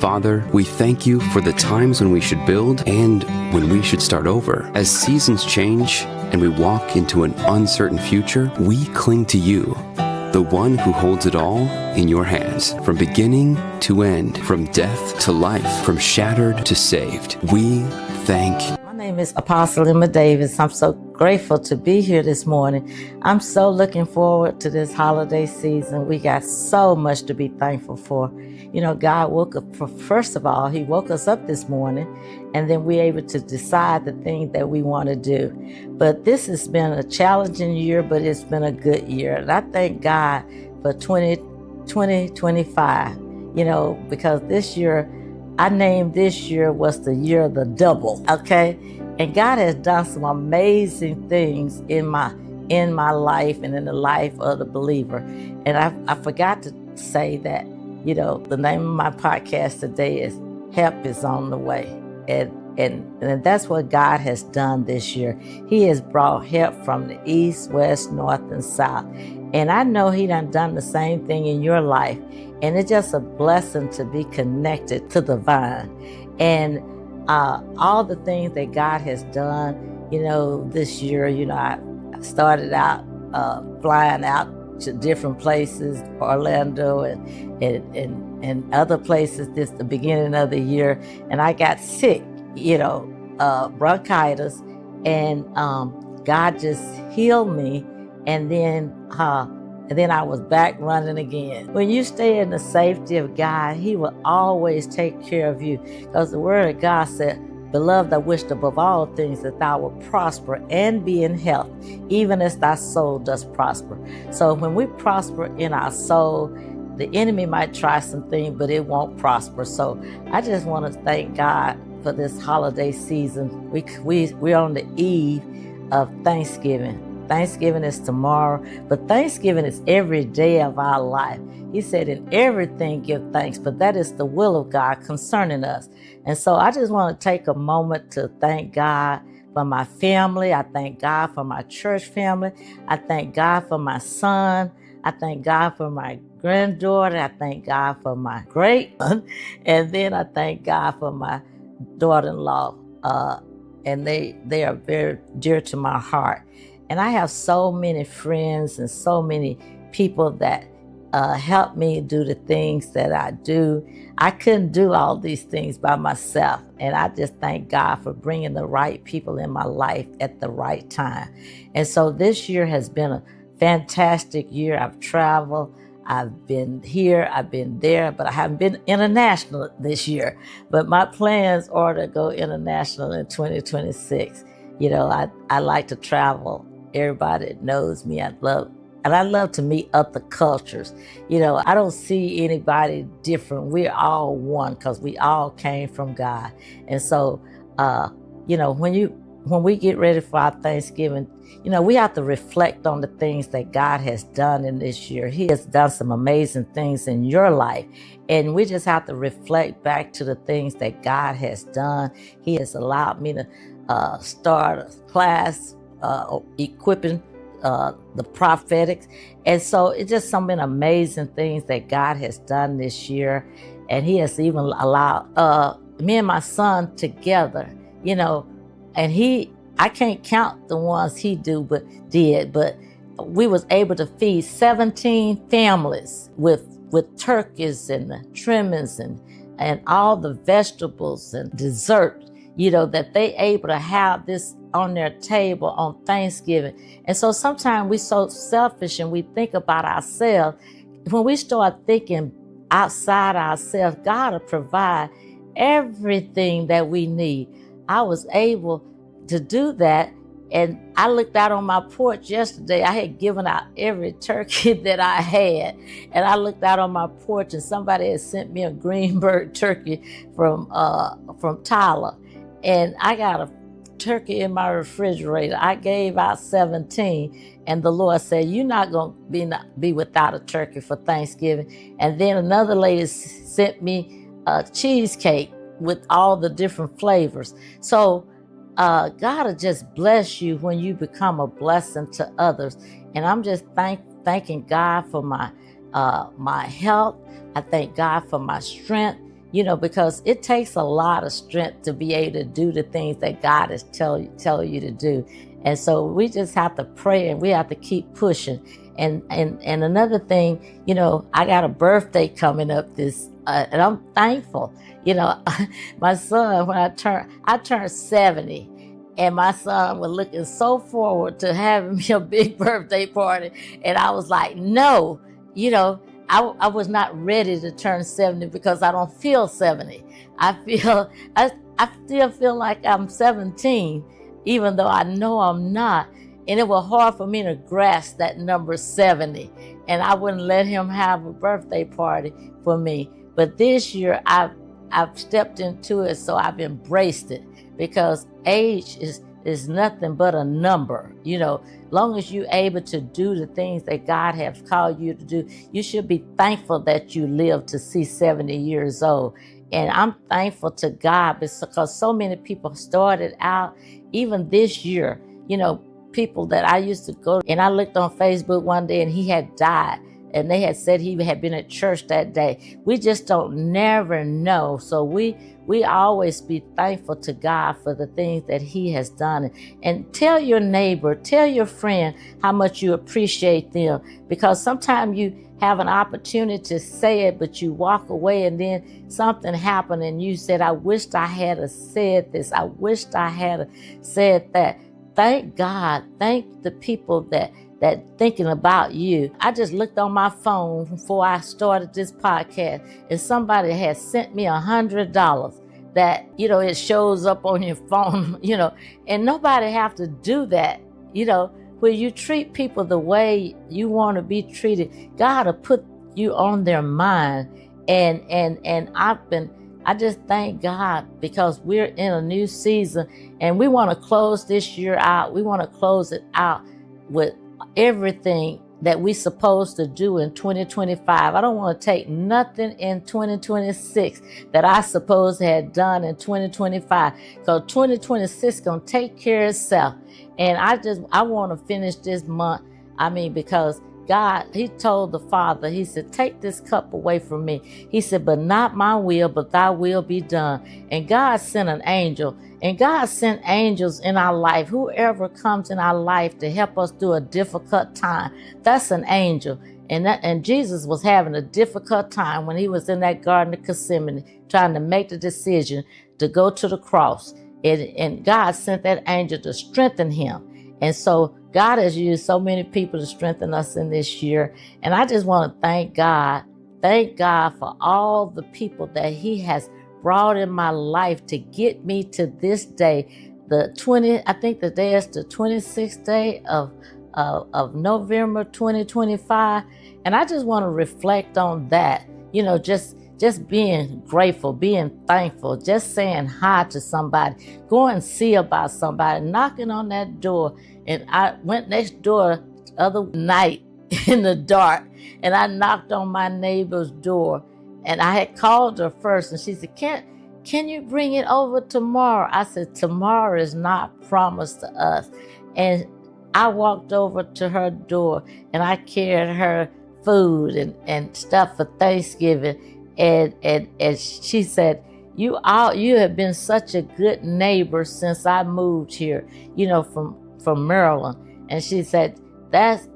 Father, we thank you for the times when we should build and when we should start over. As seasons change and we walk into an uncertain future, we cling to you, the one who holds it all in your hands. From beginning to end, from death to life, from shattered to saved, we thank you. My name is Apostle Emma Davis. I'm so grateful to be here this morning. I'm so looking forward to this holiday season. We got so much to be thankful for. You know, God woke up, first of all, He woke us up this morning, and then we're able to decide the things that we want to do. But this has been a challenging year, but it's been a good year. And I thank God for 2025, you know, because this year, I named this year was the year of the double, okay? And God has done some amazing things in my life and in the life of the believer. And I forgot to say that, you know, the name of my podcast today is Help is on the Way. And that's what God has done this year. He has brought help from the east, west, north, and south. And I know He done the same thing in your life. And it's just a blessing to be connected to the vine. And all the things that God has done, you know, this year, you know, I started out flying out to different places, Orlando and other places this the beginning of the year. And I got sick, you know, bronchitis, and God just healed me. And then I was back running again. When you stay in the safety of God, He will always take care of you. Because the Word of God said, Beloved, I wish above all things that thou wilt prosper and be in health, even as thy soul does prosper. So when we prosper in our soul, the enemy might try something, but it won't prosper. So I just want to thank God for this holiday season. We're on the eve of Thanksgiving. Thanksgiving is tomorrow, but Thanksgiving is every day of our life. He said, in everything give thanks, but that is the will of God concerning us. And so I just want to take a moment to thank God for my family. I thank God for my church family. I thank God for my son. I thank God for my granddaughter. I thank God for my great one. And then I thank God for my daughter-in-law. And they are very dear to my heart. And I have so many friends and so many people that help me do the things that I do. I couldn't do all these things by myself. And I just thank God for bringing the right people in my life at the right time. And so this year has been a fantastic year. I've traveled. I've been here, I've been there, but I haven't been international this year. But my plans are to go international in 2026. You know, I like to travel. Everybody knows me. I love to meet other cultures. You know, I don't see anybody different. We're all one because we all came from God. And so, you know, when we get ready for our Thanksgiving, you know, we have to reflect on the things that God has done in this year. He has done some amazing things in your life. And we just have to reflect back to the things that God has done. He has allowed me to start a class equipping the prophetics. And so it's just some amazing things that God has done this year. And He has even allowed me and my son together, you know, and I can't count the ones he did, but we was able to feed 17 families with turkeys and the trimmings and all the vegetables and dessert, you know, that they able to have this on their table on Thanksgiving. And so sometimes we're so selfish and we think about ourselves. When we start thinking outside ourselves, God will provide everything that we need. I was able to do that. And I looked out on my porch yesterday. I had given out every turkey that I had. And I looked out on my porch and somebody had sent me a Greenberg turkey from Tyler. And I got a turkey in my refrigerator. I gave out 17. And the Lord said, you're not going to be without a turkey for Thanksgiving. And then another lady sent me a cheesecake with all the different flavors. So God will just bless you when you become a blessing to others. And I'm just thanking God for my health. I thank God for my strength. because it takes a lot of strength to be able to do the things that God is telling you to do. And so we just have to pray, and we have to keep pushing. And another thing, I got a birthday coming up and I'm thankful. My son, when I turned 70, and my son was looking so forward to having me a big birthday party. And I was like, no, I was not ready to turn 70 because I don't feel 70. I still feel like I'm 17, even though I know I'm not. And it was hard for me to grasp that number 70. And I wouldn't let him have a birthday party for me. But this year I've stepped into it, so I've embraced it, because age is nothing but a number. Long as you're able to do the things that God has called you to do, you should be thankful that you live to see 70 years old. And I'm thankful to God because so many people started out, even this year, people that I used to go, and I looked on Facebook one day and he had died. And they had said he had been at church that day. We just don't never know. So we always be thankful to God for the things that he has done. And tell your neighbor, tell your friend how much you appreciate them. Because sometimes you have an opportunity to say it, but you walk away and then something happened and you said, I wished I had said this. I wished I had said that. Thank God. Thank the people that thinking about you. I just looked on my phone before I started this podcast, and somebody had sent me $100 that, it shows up on your phone, and nobody have to do that, where you treat people the way you want to be treated. God will put you on their mind. And I just thank God, because we're in a new season and we want to close this year out. We want to close it out with everything that we supposed to do in 2025. I don't want to take nothing in 2026 that I suppose had done in 2025, because 2026 gonna take care of itself. And I want to finish this month. Because God, he told the Father, he said, take this cup away from me. He said, but not my will, but thy will be done. And God sent an angel. And God sent angels in our life. Whoever comes in our life to help us through a difficult time, that's an angel. And Jesus was having a difficult time when he was in that Garden of Gethsemane, trying to make the decision to go to the cross. And God sent that angel to strengthen him. And so God has used so many people to strengthen us in this year. And I just want to thank God for all the people that he has brought in my life to get me to this day. I think the day is the 26th day of November 2025. And I just want to reflect on that, just being grateful, being thankful, just saying hi to somebody, go and see about somebody, knocking on that door. And I went next door the other night in the dark, and I knocked on my neighbor's door. And I had called her first, and she said, can you bring it over tomorrow? I said, tomorrow is not promised to us. And I walked over to her door, and I carried her food and stuff for Thanksgiving. And she said, you have been such a good neighbor since I moved here, from Maryland. And she said,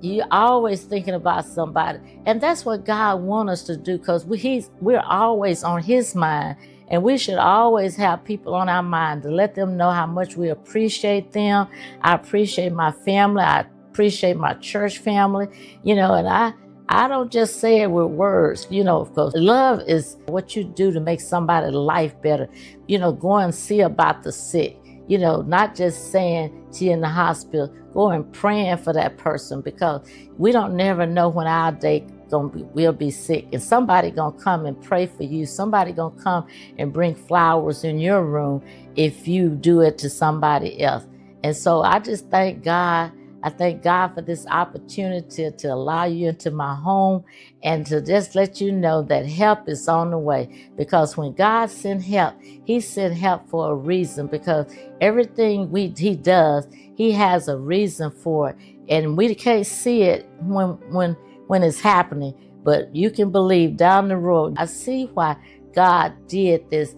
you always thinking about somebody. And that's what God wants us to do, because we're always on his mind. And we should always have people on our mind to let them know how much we appreciate them. I appreciate my family. I appreciate my church family, and I don't just say it with words, because love is what you do to make somebody's life better. Go and see about the sick, not just saying she in the hospital, go and praying for that person, because we don't never know when our day we'll be sick, and somebody gonna come and pray for you. Somebody gonna come and bring flowers in your room if you do it to somebody else. And so I just thank God. I thank God for this opportunity to allow you into my home and to just let you know that help is on the way. Because when God sent help, he sent help for a reason, because everything he does, he has a reason for it. And we can't see it when it's happening, but you can believe down the road. I see why God did this.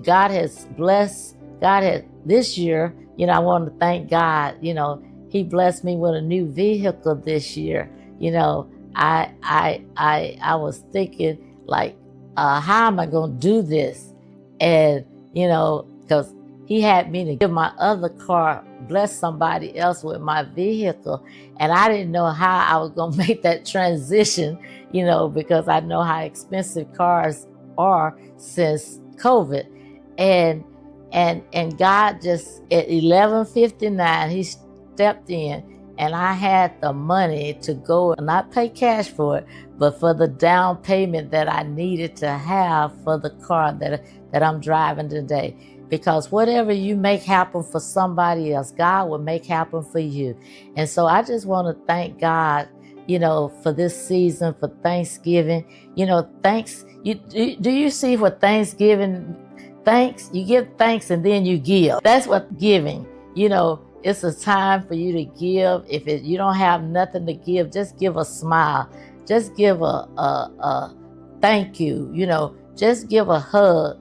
God has blessed, this year, I want to thank God, he blessed me with a new vehicle this year. I was thinking like, how am I going to do this? And, because he had me to give my other car, bless somebody else with my vehicle. And I didn't know how I was going to make that transition, because I know how expensive cars are since COVID. And God just, at 11:59, he stepped in, and I had the money to go and not pay cash for it, but for the down payment that I needed to have for the car that I'm driving today. Because whatever you make happen for somebody else, God will make happen for you. And so I just want to thank God, for this season, for Thanksgiving. Thanks. Do you see what Thanksgiving, thanks, you give thanks and then you give. That's what giving, it's a time for you to give. If you don't have nothing to give, just give a smile. Just give a thank you, just give a hug,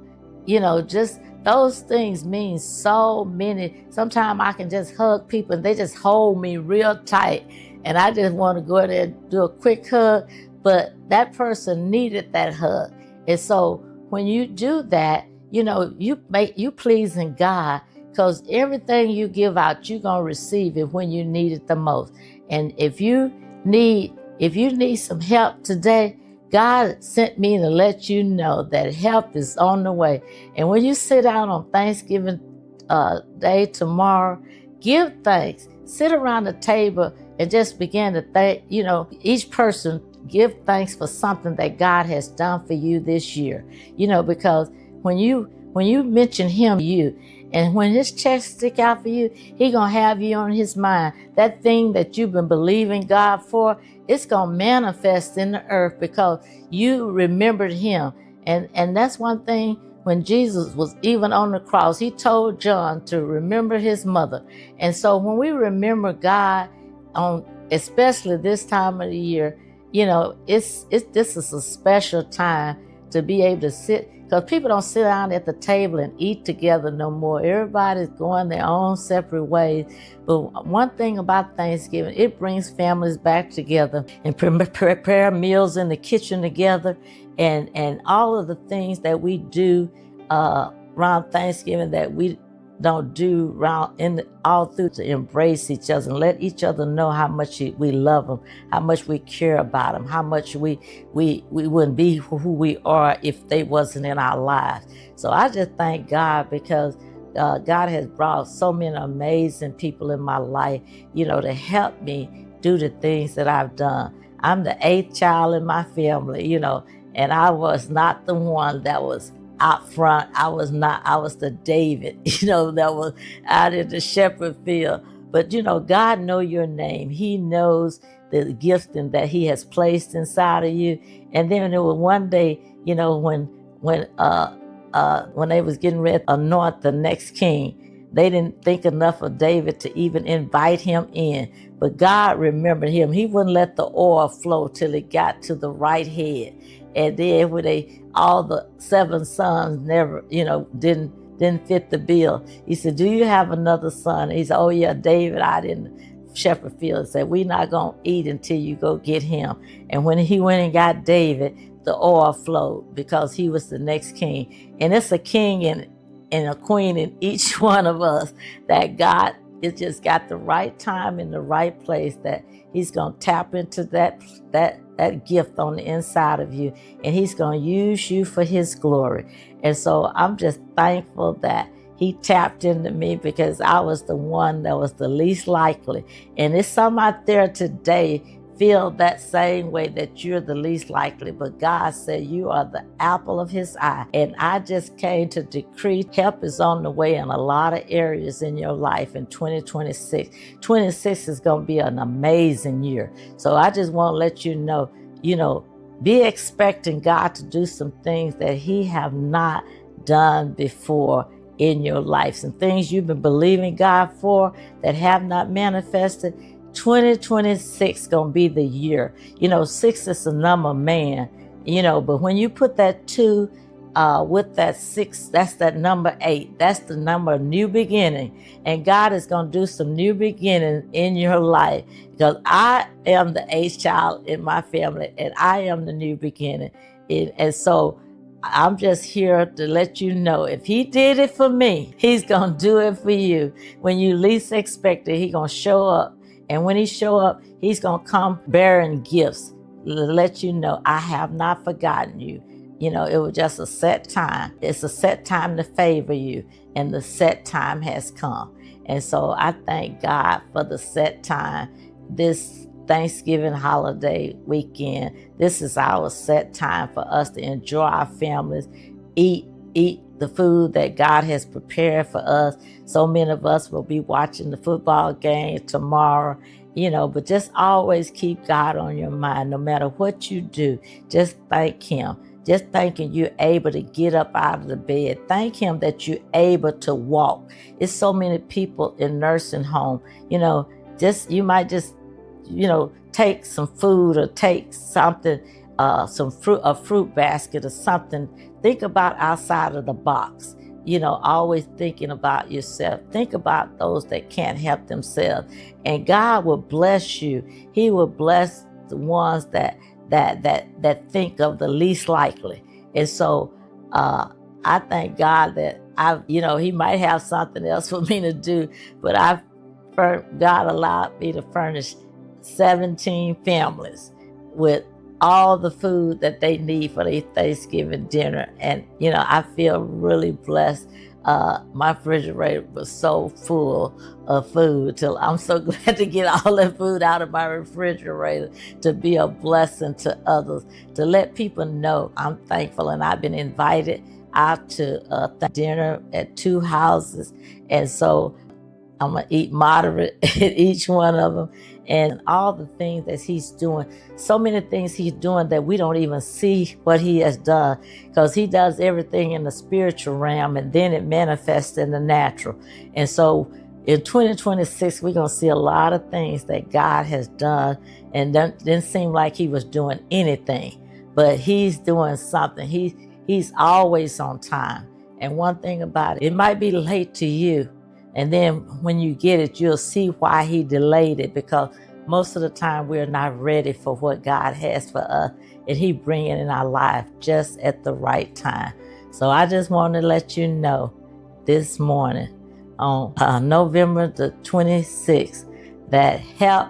just those things mean so many. Sometimes I can just hug people and they just hold me real tight. And I just want to go there and do a quick hug, but that person needed that hug. And so when you do that, you pleasing God, because everything you give out, you're going to receive it when you need it the most. And if you need some help today, God sent me to let you know that help is on the way. And when you sit down on Thanksgiving Day tomorrow, give thanks. Sit around the table and just begin to thank, each person give thanks for something that God has done for you this year. Because when you mention him, and when his chest stick out for you, he gonna have you on his mind. That thing that you've been believing God for, it's gonna manifest in the earth because you remembered him. And that's one thing, when Jesus was even on the cross, he told John to remember his mother. And so when we remember God, especially this time of the year, this is a special time to be able to sit, because people don't sit down at the table and eat together no more. Everybody's going their own separate ways. But one thing about Thanksgiving, it brings families back together and prepare meals in the kitchen together, and all of the things that we do around Thanksgiving that we don't do all through, to embrace each other and let each other know how much we love them, how much we care about them, how much we wouldn't be who we are if they wasn't in our lives. So I just thank God, because God has brought so many amazing people in my life, to help me do the things that I've done. I'm the 8th child in my family, and I was not the one that was out front. I was the David, that was out in the shepherd field. But, God knows your name. He knows the gifting that he has placed inside of you. And then there was one day, when they was getting ready to anoint the next king, they didn't think enough of David to even invite him in. But God remembered him. He wouldn't let the oil flow till it got to the right head. And then when all the 7 sons never, didn't fit the bill. He said, "Do you have another son?" He said, "Oh yeah, David out in the shepherd field." He said, "We're not going to eat until you go get him." And when he went and got David, the oil flowed, because he was the next king. And it's a king and a queen in each one of us, that God has just got the right time in the right place, that he's going to tap into that gift on the inside of you, and he's going to use you for his glory. And so I'm just thankful that he tapped into me, because I was the one that was the least likely. And there's some out there today feel that same way, that you're the least likely, but God said you are the apple of his eye. And I just came to decree help is on the way in a lot of areas in your life in 2026. 26 is going to be an amazing year. So I just want to let you know, be expecting God to do some things that he have not done before in your life. Some things you've been believing God for that have not manifested. 2026 gonna be the year. 6 is the number of man, But when you put that 2 with that 6, that's that number 8. That's the number of new beginning. And God is going to do some new beginning in your life, because I am the 8th child in my family, and I am the new beginning. And so I'm just here to let you know, if he did it for me, he's going to do it for you. When you least expect it, he's going to show up. And when he show up, he's going to come bearing gifts to let you know, I have not forgotten you. It was just a set time. It's a set time to favor you, and the set time has come. And so I thank God for the set time. This Thanksgiving holiday weekend, this is our set time for us to enjoy our families, eat the food that God has prepared for us. So many of us will be watching the football game tomorrow, but just always keep God on your mind. No matter what you do, just thank him. Just thanking you're able to get up out of the bed. Thank him that you're able to walk. It's so many people in nursing home. You might just take some food or take something, a fruit basket or something. Think about outside of the box. Always thinking about yourself. Think about those that can't help themselves. And God will bless you. He will bless the ones that think of the least likely. And so I thank God that he might have something else for me to do, but God allowed me to furnish 17 families with all the food that they need for their Thanksgiving dinner. And, I feel really blessed. My refrigerator was so full of food till I'm so glad to get all that food out of my refrigerator to be a blessing to others, to let people know I'm thankful. And I've been invited out to dinner at 2 houses. And so I'm going to eat moderate at each one of them. And all the things that he's doing, so many things he's doing that we don't even see what he has done, because he does everything in the spiritual realm and then it manifests in the natural. And so in 2026, we're going to see a lot of things that God has done, and didn't seem like he was doing anything, but he's doing something. He's always on time. And one thing about it might be late to you, and then when you get it, you'll see why he delayed it, because most of the time we're not ready for what God has for us, and he bring it in our life just at the right time. So I just want to let you know this morning on November the 26th that help